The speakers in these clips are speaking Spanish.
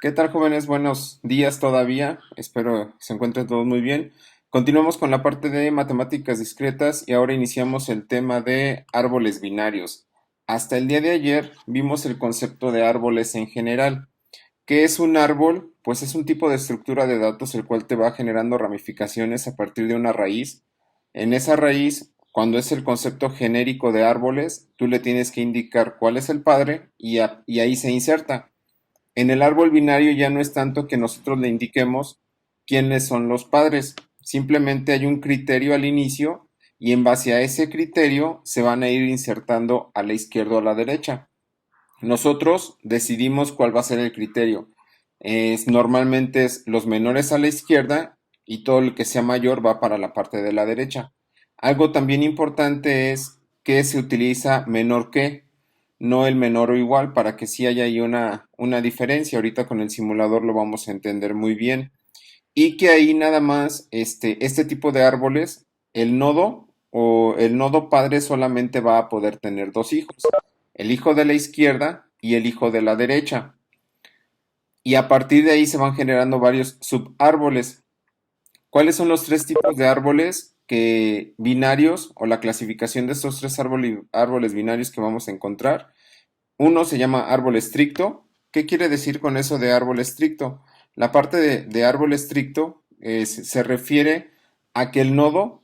¿Qué tal, jóvenes? Buenos días todavía. Espero que se encuentren todos muy bien. Continuamos con la parte de matemáticas discretas y ahora iniciamos el tema de árboles binarios. Hasta el día de ayer vimos el concepto de árboles en general. ¿Qué es un árbol? Pues es un tipo de estructura de datos el cual te va generando ramificaciones a partir de una raíz. En esa raíz, cuando es el concepto genérico de árboles, tú le tienes que indicar cuál es el padre y ahí se inserta. En el árbol binario ya no es tanto que nosotros le indiquemos quiénes son los padres, simplemente hay un criterio al inicio y en base a ese criterio se van a ir insertando a la izquierda o a la derecha. Nosotros decidimos cuál va a ser el criterio. Normalmente es los menores a la izquierda y todo el que sea mayor va para la parte de la derecha. Algo también importante es que se utiliza menor que, no el menor o igual, para que sí haya ahí una diferencia. Ahorita con el simulador lo vamos a entender muy bien. Y que ahí nada más este tipo de árboles, el nodo o el nodo padre solamente va a poder tener dos hijos, el hijo de la izquierda y el hijo de la derecha. Y a partir de ahí se van generando varios subárboles. ¿Cuáles son los tres tipos de árboles que binarios o la clasificación de estos tres árboles binarios que vamos a encontrar? Uno se llama árbol estricto. ¿Qué quiere decir con eso de árbol estricto? La parte de árbol estricto se refiere a que el nodo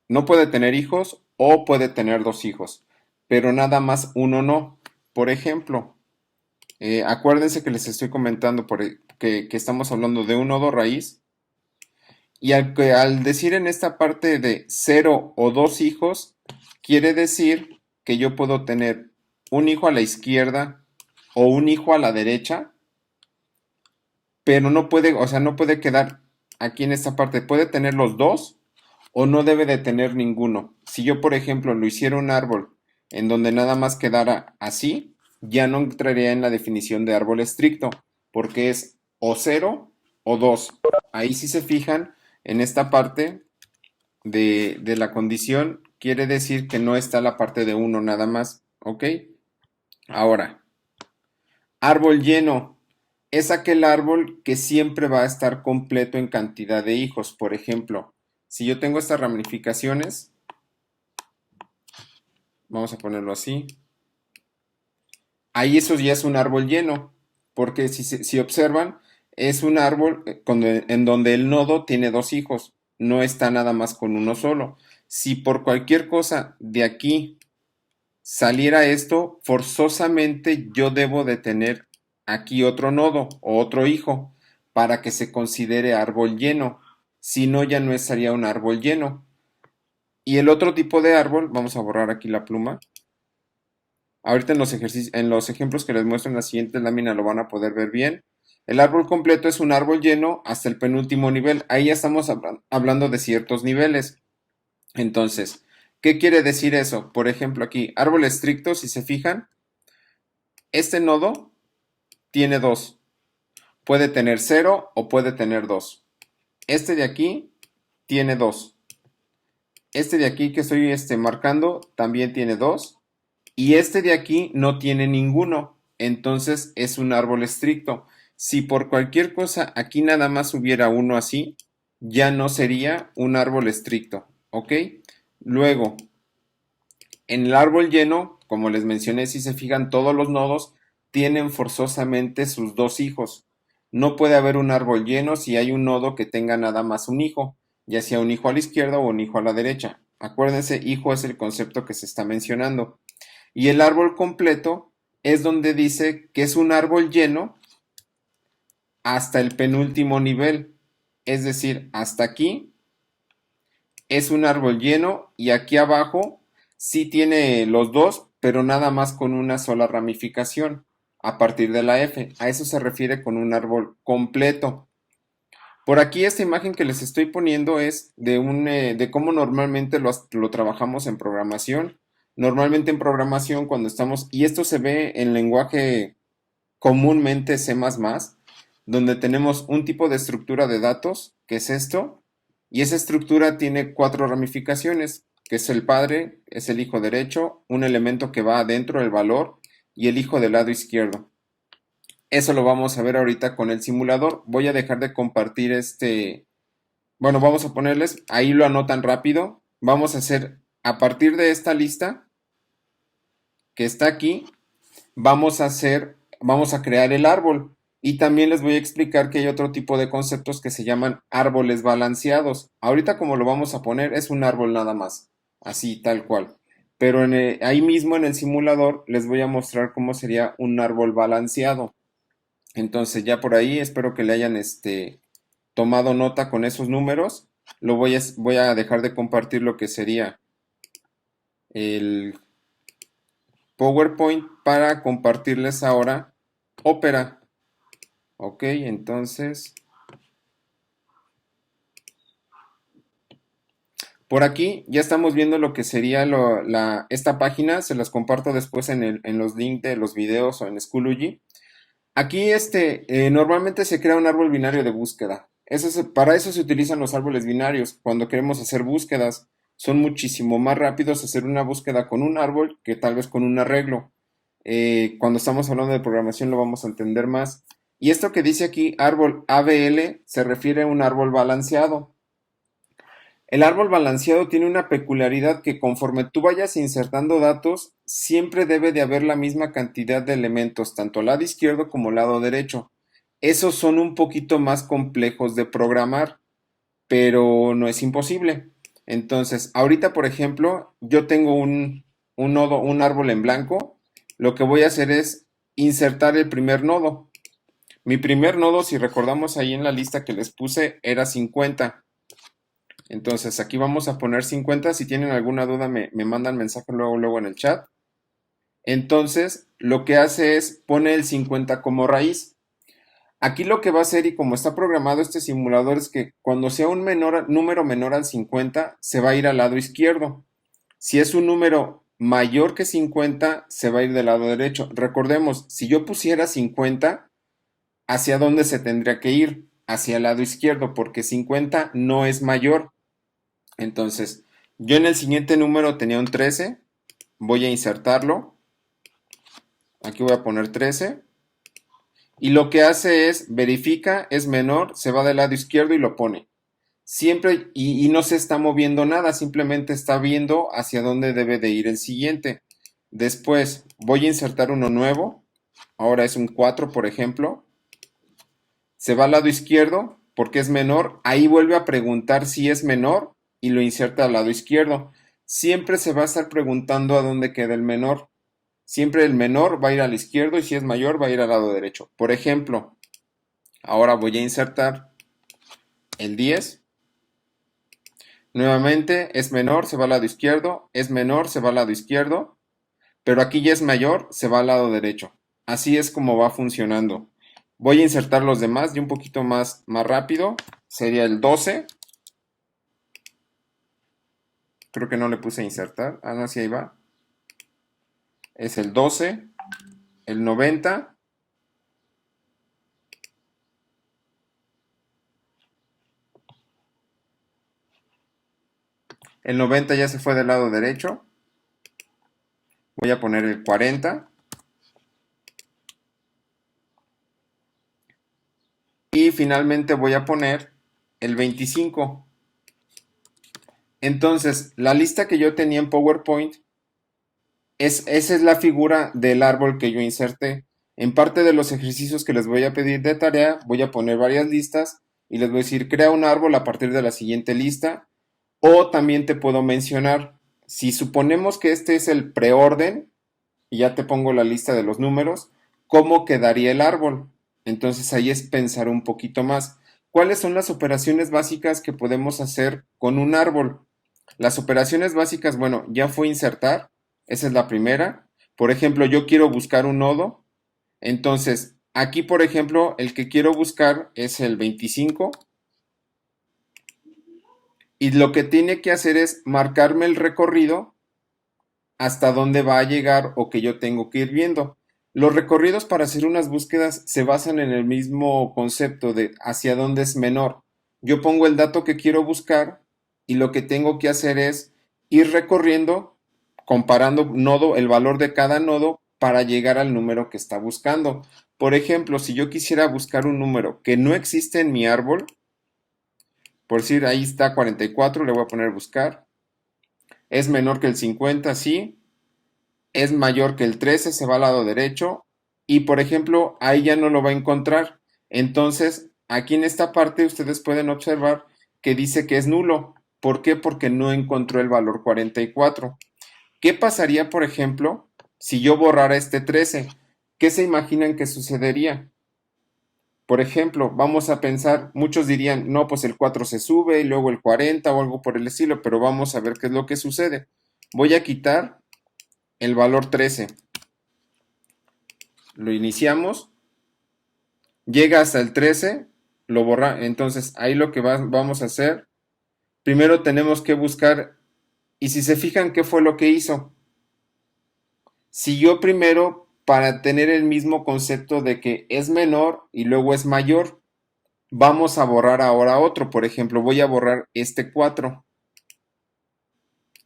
no puede tener hijos o puede tener dos hijos, pero nada más uno no. Por ejemplo, acuérdense que les estoy comentando que estamos hablando de un nodo raíz y al decir en esta parte de cero o dos hijos, quiere decir que yo puedo tener un hijo a la izquierda o un hijo a la derecha, pero no puede, o sea, no puede quedar aquí en esta parte. Puede tener los dos o no debe de tener ninguno. Si yo, por ejemplo, lo hiciera un árbol en donde nada más quedara así, ya no entraría en la definición de árbol estricto, porque es o cero o dos. Ahí si se fijan en esta parte de la condición, quiere decir que no está la parte de uno nada más, ¿ok? Ahora, árbol lleno es aquel árbol que siempre va a estar completo en cantidad de hijos. Por ejemplo, si yo tengo estas ramificaciones, vamos a ponerlo así, ahí eso ya es un árbol lleno, porque si observan, es un árbol en donde el nodo tiene dos hijos, no está nada más con uno solo. Si por cualquier cosa de aquí saliera esto, forzosamente yo debo de tener aquí otro nodo o otro hijo para que se considere árbol lleno. Si no, ya no sería un árbol lleno. Y el otro tipo de árbol, vamos a borrar aquí la pluma. Ahorita en los ejemplos que les muestro en la siguiente lámina lo van a poder ver bien. El árbol completo es un árbol lleno hasta el penúltimo nivel. Ahí ya estamos hablando de ciertos niveles. Entonces, ¿qué quiere decir eso? Por ejemplo, aquí, árbol estricto, si se fijan, este nodo tiene dos. Puede tener cero o puede tener dos. Este de aquí tiene dos. Este de aquí que estoy marcando también tiene dos. Y este de aquí no tiene ninguno. Entonces es un árbol estricto. Si por cualquier cosa aquí nada más hubiera uno así, ya no sería un árbol estricto. ¿Ok? Luego, en el árbol lleno, como les mencioné, si se fijan, todos los nodos tienen forzosamente sus dos hijos. No puede haber un árbol lleno si hay un nodo que tenga nada más un hijo, ya sea un hijo a la izquierda o un hijo a la derecha. Acuérdense, hijo es el concepto que se está mencionando. Y el árbol completo es donde dice que es un árbol lleno hasta el penúltimo nivel. Es decir, hasta aquí es un árbol lleno y aquí abajo sí tiene los dos, pero nada más con una sola ramificación a partir de la F. A eso se refiere con un árbol completo. Por aquí esta imagen que les estoy poniendo es de cómo normalmente lo trabajamos en programación. Normalmente en programación cuando estamos, y esto se ve en lenguaje comúnmente C++, donde tenemos un tipo de estructura de datos, que es esto, y esa estructura tiene cuatro ramificaciones, que es el padre, es el hijo derecho, un elemento que va adentro, el valor, y el hijo del lado izquierdo. Eso lo vamos a ver ahorita con el simulador. Voy a dejar de compartir bueno, vamos a ponerles, ahí lo anotan rápido. Vamos a hacer, a partir de esta lista que está aquí, vamos a crear el árbol. Y también les voy a explicar que hay otro tipo de conceptos que se llaman árboles balanceados. Ahorita como lo vamos a poner es un árbol nada más, así tal cual. Pero ahí mismo en el simulador les voy a mostrar cómo sería un árbol balanceado. Entonces ya por ahí espero que le hayan tomado nota con esos números. Voy a dejar de compartir lo que sería el PowerPoint para compartirles ahora Opera. Ok, entonces por aquí ya estamos viendo lo que sería esta página. Se las comparto después en los links de los videos o en Schoology. Aquí normalmente se crea un árbol binario de búsqueda. Para eso se utilizan los árboles binarios. Cuando queremos hacer búsquedas, son muchísimo más rápidos hacer una búsqueda con un árbol que tal vez con un arreglo. Cuando estamos hablando de programación lo vamos a entender más. Y esto que dice aquí, árbol ABL, se refiere a un árbol balanceado. El árbol balanceado tiene una peculiaridad que conforme tú vayas insertando datos, siempre debe de haber la misma cantidad de elementos, tanto al lado izquierdo como al lado derecho. Esos son un poquito más complejos de programar, pero no es imposible. Entonces, ahorita, por ejemplo, yo tengo un nodo, un árbol en blanco. Lo que voy a hacer es insertar el primer nodo. Mi primer nodo, si recordamos ahí en la lista que les puse, era 50. Entonces aquí vamos a poner 50. Si tienen alguna duda me mandan mensaje luego en el chat. Entonces lo que hace es pone el 50 como raíz. Aquí lo que va a hacer y como está programado este simulador es que cuando sea un número menor al 50 se va a ir al lado izquierdo. Si es un número mayor que 50 se va a ir del lado derecho. Recordemos, si yo pusiera 50, ¿hacia dónde se tendría que ir? Hacia el lado izquierdo, porque 50 no es mayor. Entonces, yo en el siguiente número tenía un 13, voy a insertarlo, aquí voy a poner 13, y lo que hace es, verifica, es menor, se va del lado izquierdo y lo pone. Siempre, y no se está moviendo nada, simplemente está viendo hacia dónde debe de ir el siguiente. Después, voy a insertar uno nuevo, ahora es un 4, por ejemplo, se va al lado izquierdo porque es menor, ahí vuelve a preguntar si es menor y lo inserta al lado izquierdo. Siempre se va a estar preguntando a dónde queda el menor. Siempre el menor va a ir al izquierdo y si es mayor va a ir al lado derecho. Por ejemplo, ahora voy a insertar el 10. Nuevamente es menor, se va al lado izquierdo, es menor, se va al lado izquierdo, pero aquí ya es mayor, se va al lado derecho. Así es como va funcionando. Voy a insertar los demás y un poquito más rápido. Sería el 12. Creo que no le puse a insertar. Ah, no, sí, ahí va. Es el 12, el 90. El 90 ya se fue del lado derecho. Voy a poner el 40. Y finalmente voy a poner el 25. Entonces, la lista que yo tenía en PowerPoint, esa es la figura del árbol que yo inserté. En parte de los ejercicios que les voy a pedir de tarea, voy a poner varias listas y les voy a decir, crea un árbol a partir de la siguiente lista. O también te puedo mencionar, si suponemos que este es el preorden, y ya te pongo la lista de los números, ¿cómo quedaría el árbol? Entonces ahí es pensar un poquito más. ¿Cuáles son las operaciones básicas que podemos hacer con un árbol? Las operaciones básicas, bueno, ya fue insertar, esa es la primera. Por ejemplo, yo quiero buscar un nodo, entonces aquí, por ejemplo, el que quiero buscar es el 25 y lo que tiene que hacer es marcarme el recorrido hasta dónde va a llegar o que yo tengo que ir viendo. Los recorridos para hacer unas búsquedas se basan en el mismo concepto de hacia dónde es menor. Yo pongo el dato que quiero buscar y lo que tengo que hacer es ir recorriendo, comparando nodo, el valor de cada nodo para llegar al número que está buscando. Por ejemplo, si yo quisiera buscar un número que no existe en mi árbol, por decir, ahí está 44, le voy a poner buscar. Es menor que el 50, sí. Es mayor que el 13, se va al lado derecho. Y por ejemplo, ahí ya no lo va a encontrar. Entonces, aquí en esta parte ustedes pueden observar que dice que es nulo. ¿Por qué? Porque no encontró el valor 44. ¿Qué pasaría, por ejemplo, si yo borrara este 13? ¿Qué se imaginan que sucedería? Por ejemplo, vamos a pensar, muchos dirían, no, pues el 4 se sube y luego el 40 o algo por el estilo, pero vamos a ver qué es lo que sucede. Voy a quitar el valor 13. Lo iniciamos, llega hasta el 13, lo borra. Entonces, ahí lo que vamos a hacer, primero tenemos que buscar, y si se fijan, ¿qué fue lo que hizo? Siguió primero para tener el mismo concepto de que es menor y luego es mayor. Vamos a borrar ahora otro. Por ejemplo, voy a borrar este 4.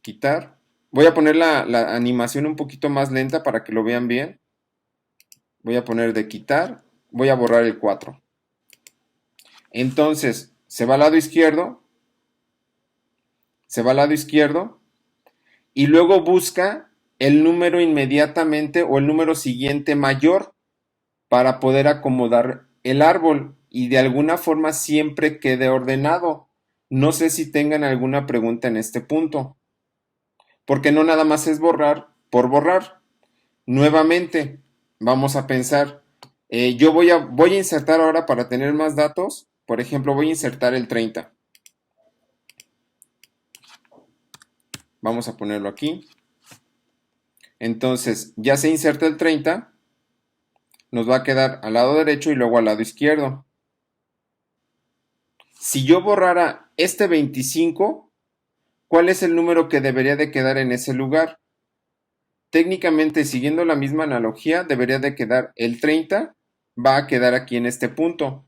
Quitar. Voy a poner la animación un poquito más lenta para que lo vean bien. Voy a poner de quitar. Voy a borrar el 4. Entonces, se va al lado izquierdo. Se va al lado izquierdo. Y luego busca el número inmediatamente o el número siguiente mayor para poder acomodar el árbol y de alguna forma siempre quede ordenado. No sé si tengan alguna pregunta en este punto, porque no nada más es borrar por borrar. Nuevamente, vamos a pensar, yo voy a insertar ahora para tener más datos, por ejemplo, voy a insertar el 30. Vamos a ponerlo aquí. Entonces, ya se inserta el 30, nos va a quedar al lado derecho y luego al lado izquierdo. Si yo borrara este 25, ¿cuál es el número que debería de quedar en ese lugar? Técnicamente, siguiendo la misma analogía, debería de quedar el 30, va a quedar aquí en este punto.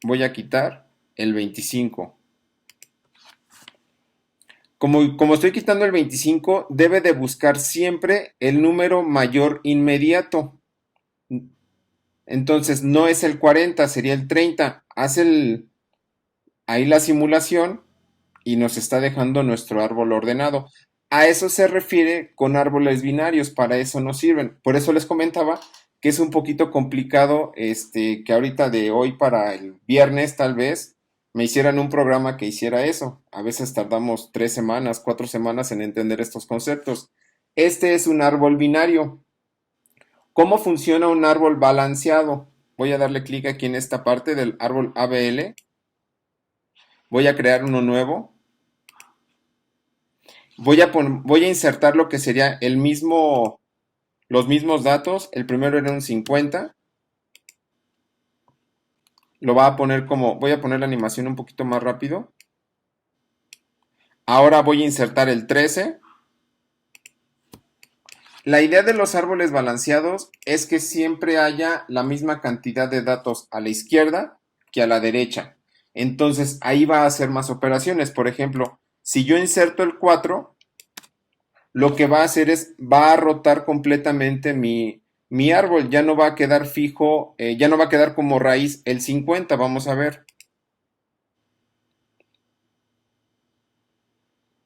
Voy a quitar el 25. Como estoy quitando el 25, debe de buscar siempre el número mayor inmediato. Entonces, no es el 40, sería el 30. Hace ahí la simulación y nos está dejando nuestro árbol ordenado. A eso se refiere con árboles binarios, para eso nos sirven. Por eso les comentaba que es un poquito complicado que ahorita de hoy para el viernes tal vez me hicieran un programa que hiciera eso. A veces tardamos 3 semanas, 4 semanas en entender estos conceptos. Este es un árbol binario. ¿Cómo funciona un árbol balanceado? Voy a darle clic aquí en esta parte del árbol ABL. Voy a crear uno nuevo. Voy a insertar lo que sería los mismos datos. El primero era un 50. Lo va a poner voy a poner la animación un poquito más rápido. Ahora voy a insertar el 13. La idea de los árboles balanceados es que siempre haya la misma cantidad de datos a la izquierda que a la derecha. Entonces ahí va a hacer más operaciones. Por ejemplo, si yo inserto el 4, lo que va a hacer va a rotar completamente mi árbol. Ya no va a quedar fijo, ya no va a quedar como raíz el 50. Vamos a ver.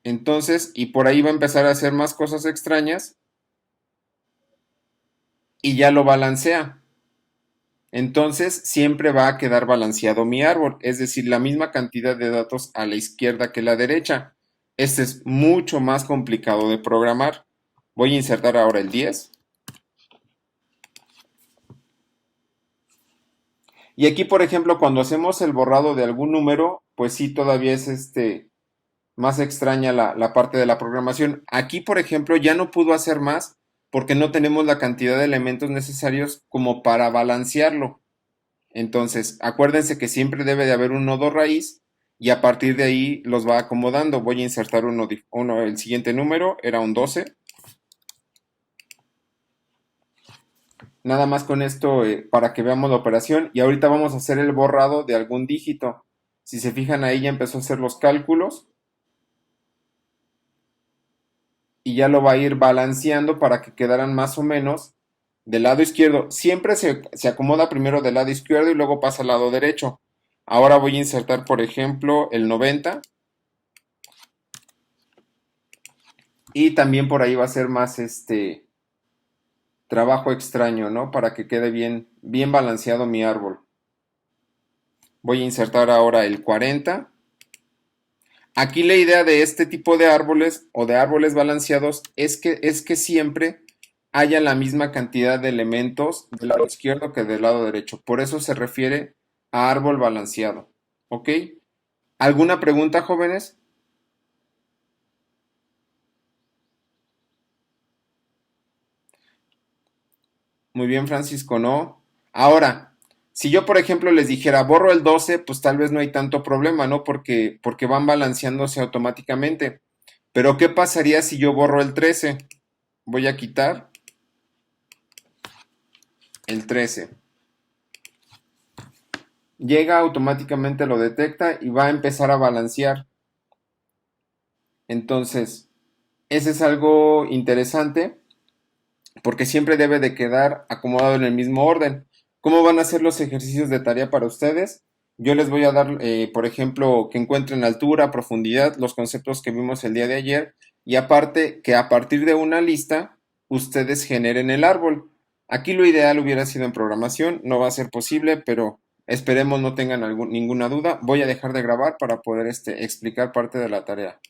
Entonces, y por ahí va a empezar a hacer más cosas extrañas y ya lo balancea. Entonces, siempre va a quedar balanceado mi árbol, es decir, la misma cantidad de datos a la izquierda que a la derecha. Este es mucho más complicado de programar. Voy a insertar ahora el 10. Y aquí, por ejemplo, cuando hacemos el borrado de algún número, pues sí, todavía es más extraña la parte de la programación. Aquí, por ejemplo, ya no pudo hacer más porque no tenemos la cantidad de elementos necesarios como para balancearlo. Entonces, acuérdense que siempre debe de haber un nodo raíz y a partir de ahí los va acomodando. Voy a insertar el siguiente número, era un 12. Nada más con esto para que veamos la operación y ahorita vamos a hacer el borrado de algún dígito. Si se fijan ahí ya empezó a hacer los cálculos y ya lo va a ir balanceando para que quedaran más o menos del lado izquierdo. Siempre se acomoda primero del lado izquierdo y luego pasa al lado derecho. Ahora voy a insertar, por ejemplo, el 90 y también por ahí va a ser más trabajo extraño, ¿no? Para que quede bien, bien balanceado mi árbol. Voy a insertar ahora el 40. Aquí la idea de este tipo de árboles o de árboles balanceados es que siempre haya la misma cantidad de elementos del lado izquierdo que del lado derecho. Por eso se refiere a árbol balanceado. ¿Ok? ¿Alguna pregunta, jóvenes? Muy bien, Francisco, ¿no? Ahora, si yo, por ejemplo, les dijera borro el 12, pues tal vez no hay tanto problema, ¿no? Porque van balanceándose automáticamente. Pero ¿qué pasaría si yo borro el 13? Voy a quitar el 13. Llega automáticamente, lo detecta y va a empezar a balancear. Entonces, ese es algo interesante porque siempre debe de quedar acomodado en el mismo orden. ¿Cómo van a ser los ejercicios de tarea para ustedes? Yo les voy a dar, por ejemplo, que encuentren altura, profundidad, los conceptos que vimos el día de ayer, y aparte que a partir de una lista ustedes generen el árbol. Aquí lo ideal hubiera sido en programación, no va a ser posible, pero esperemos no tengan ninguna duda. Voy a dejar de grabar para poder explicar parte de la tarea.